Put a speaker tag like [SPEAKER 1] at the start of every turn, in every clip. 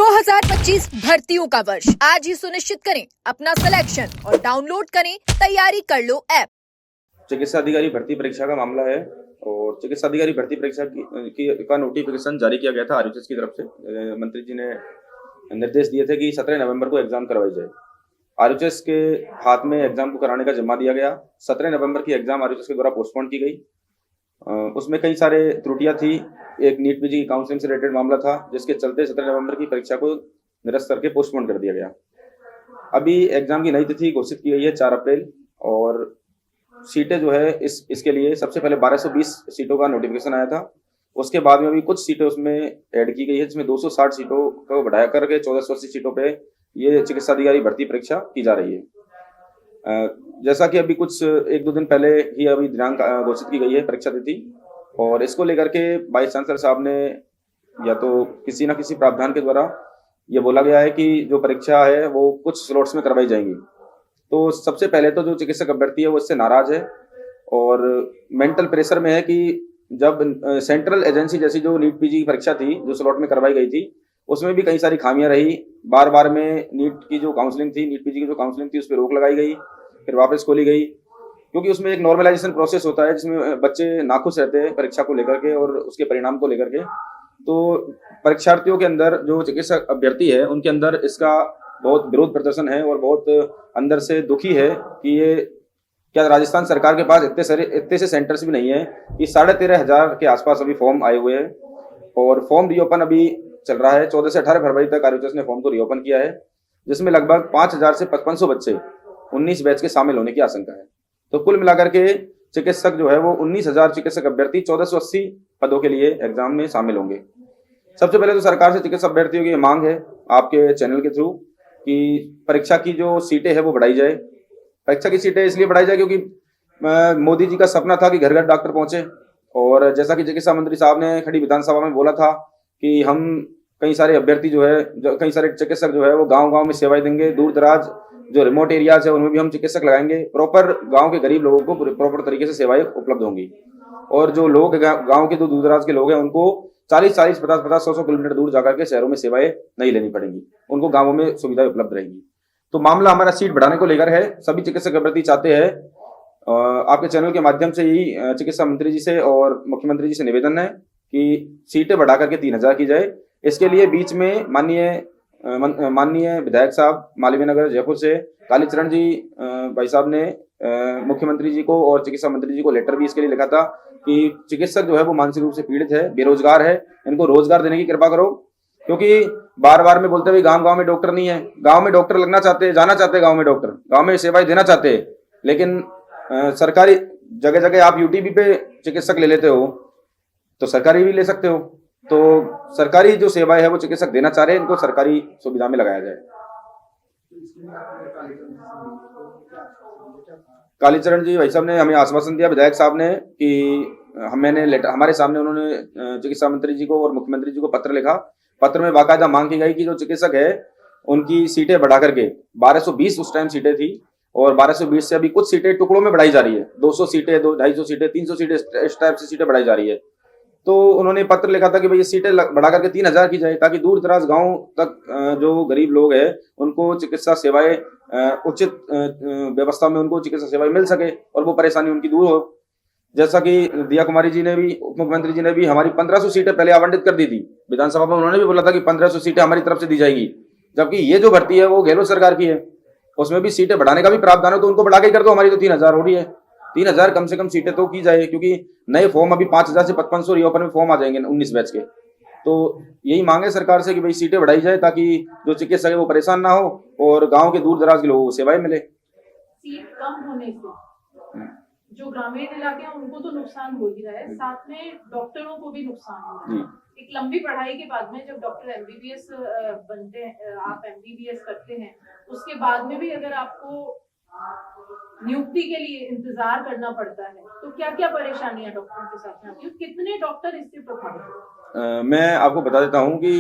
[SPEAKER 1] 2025 भर्तियों का वर्ष आज ही सुनिश्चित करें अपना सिलेक्शन और डाउनलोड करें तैयारी कर लो ऐप।
[SPEAKER 2] चिकित्सा अधिकारी भर्ती परीक्षा का मामला है और चिकित्सा अधिकारी भर्ती परीक्षा का नोटिफिकेशन जारी किया गया था आरयूएच की तरफ से। मंत्री जी ने निर्देश दिए थे कि 17 नवंबर को एग्जाम करवाई जाए। आरयूएच के हाथ में एग्जाम को कराने का जिम्मा दिया गया। 17 नवंबर की एग्जाम आरयूएच के द्वारा पोस्टपोन की गई। उसमें कई सारे त्रुटियां थी। एक नीट पीजी की काउंसलिंग से रिलेटेड मामला था, जिसके चलते 17 नवंबर की परीक्षा को निरस्त करके पोस्टपोन कर दिया गया। अभी एग्जाम की नई तिथि घोषित की गई है 4 अप्रैल और सीटें जो है इसके लिए सबसे पहले 1220 सीटों का नोटिफिकेशन आया था। उसके बाद में अभी कुछ सीटें उसमें ऐड की गई है, जिसमें 260 सीटों को बढ़ाया करके 1480 सीटों पे ये चिकित्सा अधिकारी भर्ती परीक्षा की जा रही है। जैसा कि अभी कुछ 1-2 दिन पहले ही अभी दिनांक घोषित की गई है परीक्षा तिथि, और इसको लेकर के वाइस चांसलर साहब ने या तो किसी न किसी प्रावधान के द्वारा ये बोला गया है कि जो परीक्षा है वो कुछ स्लॉट्स में करवाई जाएंगी। तो सबसे पहले तो जो चिकित्सक अभ्यर्थी है वो इससे नाराज है और मेंटल प्रेशर में है कि जब सेंट्रल एजेंसी जैसी जो नीट पीजी की परीक्षा थी जो स्लॉट में करवाई गई थी, उसमें भी कई सारी खामियां रही। बार बार में नीट की जो काउंसलिंग थी, नीट पीजी की जो काउंसलिंग थी, उस पर रोक लगाई गई, फिर वापस खोली गई, क्योंकि उसमें एक नॉर्मलाइजेशन प्रोसेस होता है जिसमें बच्चे नाखुश रहते हैं परीक्षा को लेकर के और उसके परिणाम को लेकर के। तो परीक्षार्थियों के अंदर जो चिकित्सक अभ्यर्थी है उनके अंदर इसका बहुत विरोध प्रदर्शन है और बहुत अंदर से दुखी है कि ये क्या राजस्थान सरकार के पास इतने से सेंटर्स भी नहीं है कि 13,500 के आसपास अभी फॉर्म आए हुए हैं और फॉर्म रिओपन अभी चल रहा है। 14 से 18 फरवरी तक आरयूएच ने फॉर्म को रिओपन किया है, जिसमें लगभग 5,000 से 5,500 बच्चे 19 बैच के शामिल होने की आशंका है। तो कुल मिलाकर के चिकित्सक जो है वो 19,000 चिकित्सक अभ्यर्थी 1480 पदों के लिए एग्जाम में शामिल होंगे। सबसे पहले तो सरकार से चिकित्सक अभ्यर्थियों की मांग है आपके चैनल के थ्रू कि परीक्षा की जो सीटें है वो बढ़ाई जाए। परीक्षा की सीटें इसलिए बढ़ाई जाए क्योंकि मोदी जी का सपना था कि घर घर डॉक्टर पहुंचे, और जैसा कि चिकित्सा मंत्री साहब ने खड़ी विधानसभा में बोला था कि हम कई सारे अभ्यर्थी कई सारे चिकित्सक जो है वो गांव-गांव में सेवाएं देंगे। दूर दराज जो रिमोट एरियाज है उनमें भी हम चिकित्सक लगाएंगे। प्रॉपर गाँव के गरीब लोगों को प्रॉपर तरीके से सेवाएं उपलब्ध होंगी, और जो लोग गाँव के दूर दराज के लोग हैं उनको 40-40, 50-50, 100-100 किलोमीटर दूर जाकर के शहरों में सेवाएं नहीं लेनी पड़ेंगी, उनको गाँवों में सुविधाएं उपलब्ध रहेंगी। तो मामला हमारा सीट बढ़ाने को लेकर है। सभी चिकित्सक अभ्यर्थी चाहते हैं, आपके चैनल के माध्यम से ही चिकित्सा मंत्री जी से और मुख्यमंत्री जी से निवेदन है कि सीटें बढ़ा करके 3,000 की जाए। इसके लिए बीच में माननीय विधायक साहब मालवीय नगर जयपुर से कालीचरण जी भाई साहब ने मुख्यमंत्री जी को और चिकित्सा मंत्री जी को लेटर भी इसके लिए लिखा था कि चिकित्सक जो है वो मानसिक रूप से पीड़ित है, बेरोजगार है, इनको रोजगार देने की कृपा करो। क्योंकि बार बार में बोलते हुए गांव में डॉक्टर नहीं है, गांव में डॉक्टर लगना चाहते हैं, जाना चाहते हैं गांव में डॉक्टर, गांव में सेवाएं देना चाहते हैं, लेकिन सरकारी जगह जगह आप यूटीबी पे चिकित्सक ले लेते हो तो सरकारी भी ले सकते हो। तो सरकारी जो सेवाएं है वो चिकित्सक देना चाह रहे हैं, इनको सरकारी सुविधा में लगाया जाए। कालीचरण जी भाई साहब ने हमें आश्वासन दिया, विधायक साहब ने, कि हमारे सामने उन्होंने चिकित्सा मंत्री जी को और मुख्यमंत्री जी को पत्र लिखा। पत्र में बाकायदा मांग की गई कि जो चिकित्सक है उनकी सीटें बढ़ा करके 1220 उस टाइम सीटें थी, और 1220 से अभी कुछ सीटें टुकड़ों में बढ़ाई जा रही है। 200 सीटें, 250 सीटें, 300 सीटें, इस टाइप से सीटें बढ़ाई जा रही है। तो उन्होंने पत्र लिखा था कि भाई ये सीटें बढ़ा करके 3,000 की जाए, ताकि दूर दराज गाँव तक जो गरीब लोग हैं उनको चिकित्सा सेवाएं उचित व्यवस्था में उनको चिकित्सा सेवाएं मिल सके और वो परेशानी उनकी दूर हो। जैसा कि दिया कुमारी जी ने भी, उप मुख्यमंत्री जी ने भी हमारी 1500 सीटें पहले आवंटित कर दी थी विधानसभा में। उन्होंने भी बोला था कि 1500 सीटें हमारी तरफ से दी जाएगी, जबकि ये जो भर्ती है वो गहलोत सरकार की है, उसमें भी सीटें बढ़ाने का भी प्रावधान है। तो उनको बढ़ा के कर दो, हमारी तो 3,000 हो रही है। 3,000 कम से कम सीटें तो की जाए, क्योंकि नए फॉर्म अभी 5,000 से 5,500 रिओपन में फॉर्म आ जाएंगे 19 बैच के। तो यही मांग है सरकार से कि भाई सीटें बढ़ाई जाए, ताकि जो चिकित्सक है वो परेशान ना हो और गाँव के दूर दराज के लोगों को सेवाएं मिले।
[SPEAKER 3] सीट कम होने से जो ग्रामीण इलाके हैं उनको तो नुकसान हो ही रहा है, साथ में डॉक्टरों को भी नुकसान हो रहा है। एक लंबी पढ़ाई के बाद में जब डॉक्टर एमबीबीएस बनते हैं, आप एमबीबीएस करते हैं, उसके बाद में भी अगर आपको नियुक्ति के लिए इंतजार करना पड़ता है तो क्या क्या परेशानियां डॉक्टरों के साथ में आती है? कितने डॉक्टर इससे प्रभावित?
[SPEAKER 2] मैं आपको बता देता हूँ कि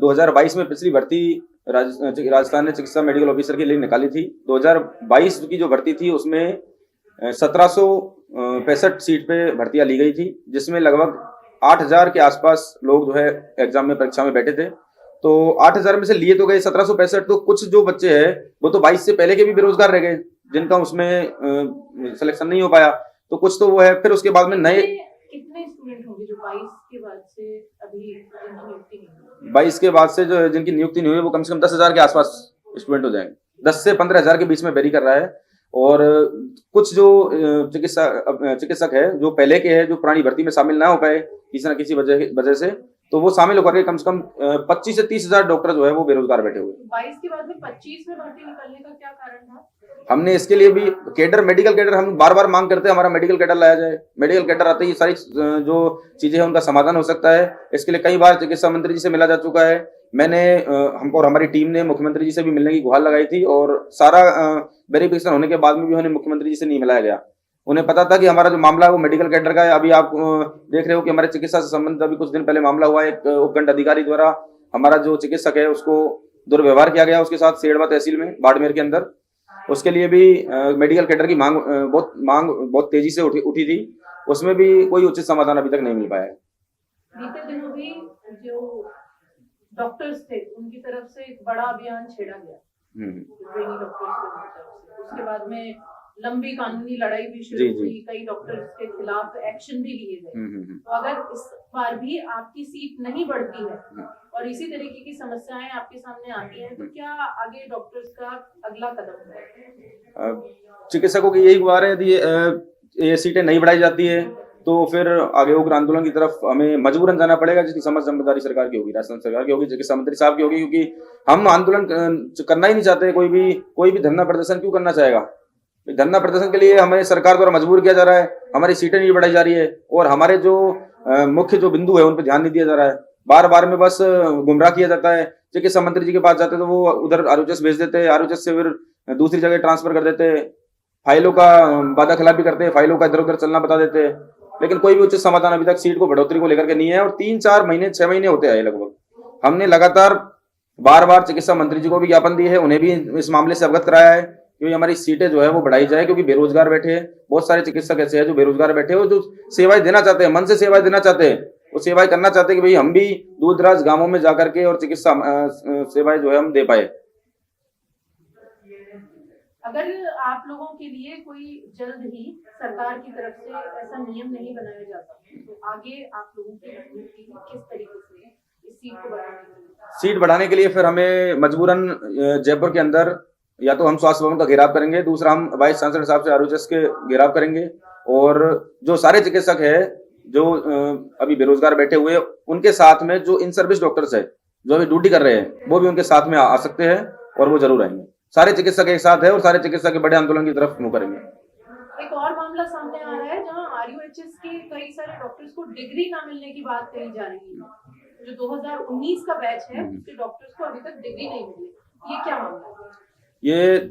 [SPEAKER 2] 2022 में पिछली भर्ती राजस्थान ने चिकित्सा मेडिकल ऑफिसर के लिए निकाली थी। 2022 की जो भर्ती थी उसमें 1765 सीट पे भर्तियां ली गई थी, जिसमें लगभग 8,000 के आसपास लोग जो है एग्जाम में परीक्षा में बैठे थे। तो 8,000 में से लिए तो गए 1765, तो कुछ जो बच्चे हैं वो तो 22 से पहले के भी बेरोजगार रह गए, जिनका उसमें सिलेक्शन नहीं हो पाया। तो कुछ तो वो है, फिर उसके बाद में नए
[SPEAKER 3] कितने स्टूडेंट होंगे जो 22 के बाद से अभी जिनकी नियुक्ति नहीं हुई?
[SPEAKER 2] 22 के बाद से जो जिनकी नियुक्ति नहीं हुई वो कम से कम 10,000 के आसपास स्टूडेंट हो जाएंगे, 10 से 15,000 के बीच में वेरी कर रहा है। और कुछ जो चिकित्सक है जो पहले के हैं, जो पुरानी भर्ती में शामिल ना हो पाए किसी न किसी वजह से, तो वो शामिल होकर के कम से कम 25 से 30,000 डॉक्टर जो है वो बेरोजगार बैठे हुए।
[SPEAKER 3] 22 के बाद में 25 में भर्ती निकलने का क्या कारण था?
[SPEAKER 2] हमने इसके लिए भी मेडिकल कैडर हम बार बार मांग करते हैं, हमारा मेडिकल कैडर लाया जाए। मेडिकल कैडर आते ही सारी जो चीजें हैं उनका समाधान हो सकता है। इसके लिए कई बार चिकित्सा मंत्री जी से मिला जा चुका है। मैंने हमको और हमारी टीम ने मुख्यमंत्री जी से भी मिलने की गुहार लगाई थी, और सारा वेरिफिकेशन होने के बाद में भी उन्हें मुख्यमंत्री जी से नहीं मिलाया गया। उन्हें पता था कि हमारा जो मामला है वो मेडिकल कैडर का है। अभी आप देख रहे हो कि हमारे चिकित्सा से संबंधित अभी कुछ दिन पहले मामला हुआ है, एक उपखंड अधिकारी द्वारा हमारा जो चिकित्सक है उसको दुर्व्यवहार किया गया उसके साथ सेड़वा तहसील में बाड़मेर के अंदर। उसके लिए भी मेडिकल कैडर की मांग बहुत तेजी से उठी थी, उसमें भी कोई उचित समाधान अभी तक नहीं मिल पाया है।
[SPEAKER 3] बीते दिनों भी जो डॉक्टर्स थे उनकी तरफ से एक बड़ा अभियान छेड़ा गया, ट्रेनी डॉक्टर्स की तरफ से। उसके बाद में लंबी कानूनी लड़ाई भी शुरू हुई, कई डॉक्टर्स के खिलाफ एक्शन भी लिए गए। तो अगर इस बार भी आपकी सीट नहीं बढ़ती है और इसी तरीके की समस्याएं आपके सामने आती हैं, तो क्या आगे डॉक्टर्स का अगला कदम है?
[SPEAKER 2] चिकित्सकों की यही गुहार है, यदि ये सीटें नहीं बढ़ाई जाती है तो फिर आगे उग्र आंदोलन की तरफ हमें मजबूरन जाना पड़ेगा, जिसकी समझ जिम्मेदारी सरकार की होगी, राजस्थान सरकार की होगी, चिकित्सा मंत्री साहब की होगी। क्योंकि हम आंदोलन करना ही नहीं चाहते, कोई भी धरना प्रदर्शन क्यों करना चाहेगा? धरना प्रदर्शन के लिए हमें सरकार द्वारा मजबूर किया जा रहा है, हमारी सीटें नहीं बढ़ाई जा रही है, और हमारे जो मुख्य जो बिंदु है उन पर ध्यान नहीं दिया जा रहा है। बार बार में बस गुमराह किया जाता है। चिकित्सा मंत्री जी के पास जाते तो वो उधर आरओएचएस भेज देते हैं, आरओएचएस से फिर दूसरी जगह ट्रांसफर कर देते हैं, फाइलों का वादा खिलाफी करते हैं, फाइलों का इधर उधर चलना बता देते हैं। लेकिन कोई भी उचित समाधान अभी तक सीट को बढ़ोतरी को लेकर के नहीं है। और 3-4 महीने 6 महीने होते आए लगभग, हमने लगातार बार बार चिकित्सा मंत्री जी को भी ज्ञापन दिए हैं, उन्हें भी इस मामले से अवगत कराया है कि हमारी सीटें जो है वो बढ़ाई जाए, क्योंकि बेरोजगार बैठे हैं बहुत सारे चिकित्सक ऐसे हैं जो बेरोजगार बैठे हैं, जो सेवाएं देना चाहते हैं, मन से सेवाएं देना चाहते हैं, वो सेवाएं करना चाहते हैं कि भाई हम भी दूर दराज गांवों में जाकर के और चिकित्सा सेवाएं जो है हम दे पाए।
[SPEAKER 3] अगर आप लोगों के लिए कोई जल्द ही सरकार की तरफ से ऐसा नियम नहीं बनाया जाता तो आगे आप लोगों की रणनीति किस तरीके से इस सीट बढ़ाने के लिए फिर हमें मजबूरन जयपुर के अंदर या तो हम स्वास्थ्य भवन का घेराव करेंगे, दूसरा हम वाइस चांसलर साहब से आरओएचएस के घेराव करेंगे, और जो सारे चिकित्सक है जो अभी बेरोजगार बैठे हुए उनके साथ में जो इन सर्विस डॉक्टर्स है जो अभी ड्यूटी कर रहे हैं वो भी उनके साथ में आ सकते हैं, और वो जरूर आएंगे। सारे चिकित्सक एक साथ है और सारे चिकित्सक के बड़े आंदोलन की तरफ मुंह करेंगे। एक और मामला सामने आ रहा है जहां आरयूएचएस के कई सारे डॉक्टर्स को डिग्री ना मिलने की बात कही जा रही है। जो 2019 का बैच है उसके डॉक्टर्स को अभी तक डिग्री नहीं मिली, ये क्या मामला है?
[SPEAKER 2] ये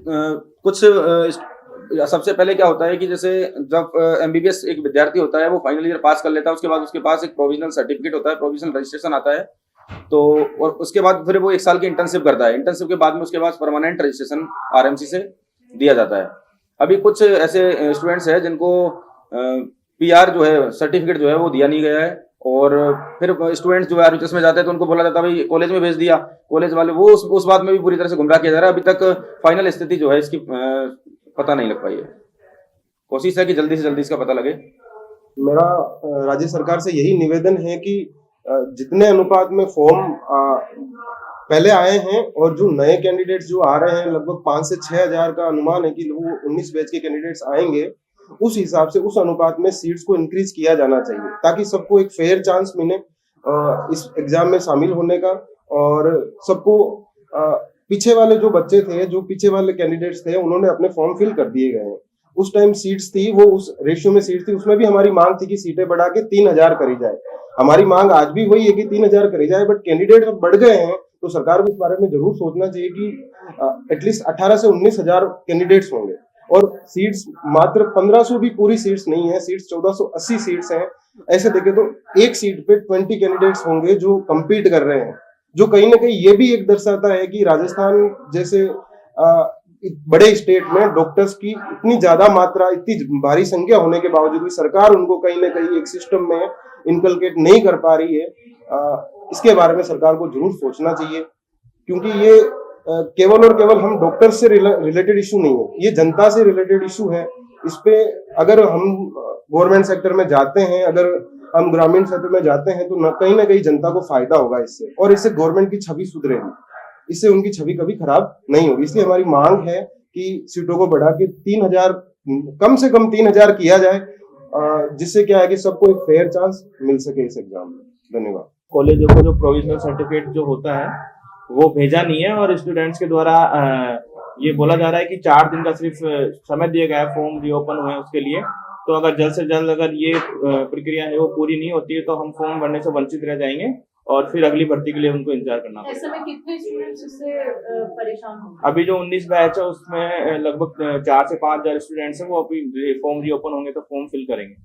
[SPEAKER 2] सबसे पहले क्या होता है कि जैसे जब एमबीबीएस एक विद्यार्थी होता है वो फाइनल ईयर पास कर लेता है, उसके बाद उसके पास एक प्रोविजनल सर्टिफिकेट होता है, प्रोविजनल रजिस्ट्रेशन आता है, तो और उसके बाद फिर वो 1 साल की इंटर्नशिप करता है। इंटर्नशिप के बाद में उसके पास परमानेंट रजिस्ट्रेशन आरएमसी से दिया जाता है। अभी कुछ ऐसे स्टूडेंट्स हैं जिनको पीआर जो है सर्टिफिकेट जो है वो दिया नहीं गया है, और फिर स्टूडेंट्स जो आरएचएस में जाते हैं तो उनको बोला जाता है भाई कॉलेज में भेज दिया, कॉलेज वाले वो उस बात में भी पूरी तरह से गुमराह किया जा रहा है। अभी तक फाइनल स्थिति जो है इसकी पता नहीं लग पाई है। कोशिश है कि जल्दी से जल्दी इसका पता लगे।
[SPEAKER 4] मेरा राज्य सरकार से यही निवेदन है कि जितने अनुपात में फॉर्म पहले आए हैं और जो नए कैंडिडेट्स जो आ रहे हैं लगभग 5 से 6 हजार का अनुमान है कि वो 19 बैच के कैंडिडेट्स आएंगे, उस हिसाब से उस अनुपात में सीट्स को इंक्रीज किया जाना चाहिए ताकि सबको एक फेयर चांस मिले इस एग्जाम में शामिल होने का। और सबको पीछे वाले जो बच्चे थे, जो पीछे वाले कैंडिडेट्स थे, उन्होंने अपने फॉर्म फिल कर दिए गए हैं। उस टाइम सीट्स थी, वो उस रेशियो में सीट थी, उसमें भी हमारी मांग थी कि सीटें बढ़ा के 3000 करी जाए। हमारी मांग आज भी वही है कि 3000 करी जाए, बट कैंडिडेट जब बढ़ गए हैं तो सरकार को इस बारे में जरूर सोचना चाहिए कि एटलीस्ट 18 से 19 हजार कैंडिडेट्स होंगे, और सीट्स मात्र 1500 भी पूरी सीट्स नहीं है, सीट्स 1480 सीट्स हैं। ऐसे देखे तो एक सीट पे 20 कैंडिडेट्स होंगे जो कम्पीट कर रहे हैं, जो कहीं ना कहीं ये भी एक दर्शाता है कि राजस्थान जैसे बड़े स्टेट में डॉक्टर्स की इतनी ज्यादा मात्रा, इतनी भारी संख्या होने के बावजूद भी सरकार उनको कहीं ना कहीं एक सिस्टम में इनकलकेट नहीं कर पा रही है। इसके बारे में सरकार को जरूर सोचना चाहिए, क्योंकि ये केवल और केवल हम डॉक्टर से रिलेटेड इशू नहीं है, ये जनता से रिलेटेड इशू है। इस पे अगर हम गवर्नमेंट सेक्टर में जाते हैं, अगर हम ग्रामीण क्षेत्र में जाते हैं, तो कहीं ना कहीं जनता को फायदा होगा इससे, और इससे गवर्नमेंट की छवि सुधरेगी, इससे उनकी छवि कभी खराब नहीं होगी। इसलिए हमारी मांग है कि सीटों को बढ़ा के 3000, कम से कम 3000 किया जाए, जिससे क्या है कि सबको एक फेयर चांस मिल सके इस एग्जाम में। धन्यवाद।
[SPEAKER 5] कॉलेजों को जो प्रोविजनल सर्टिफिकेट जो होता है वो भेजा नहीं है, और स्टूडेंट्स के द्वारा ये बोला जा रहा है कि 4 दिन का सिर्फ समय दिया गया है फॉर्म रीओपन हुए उसके लिए। तो अगर जल्द से जल्द अगर ये प्रक्रिया है वो पूरी नहीं होती है तो हम फॉर्म भरने से वंचित रह जाएंगे और फिर अगली भर्ती के लिए उनको इंतजार करना पड़ेगा।
[SPEAKER 3] ऐसे में कितने स्टूडेंट्स इससे परेशान होंगे?
[SPEAKER 5] अभी जो 19 बैच है उसमें लगभग 4 से 5 हजार स्टूडेंट्स हैं, वो अभी फॉर्म रीओपन होंगे तो फॉर्म फिल करेंगे।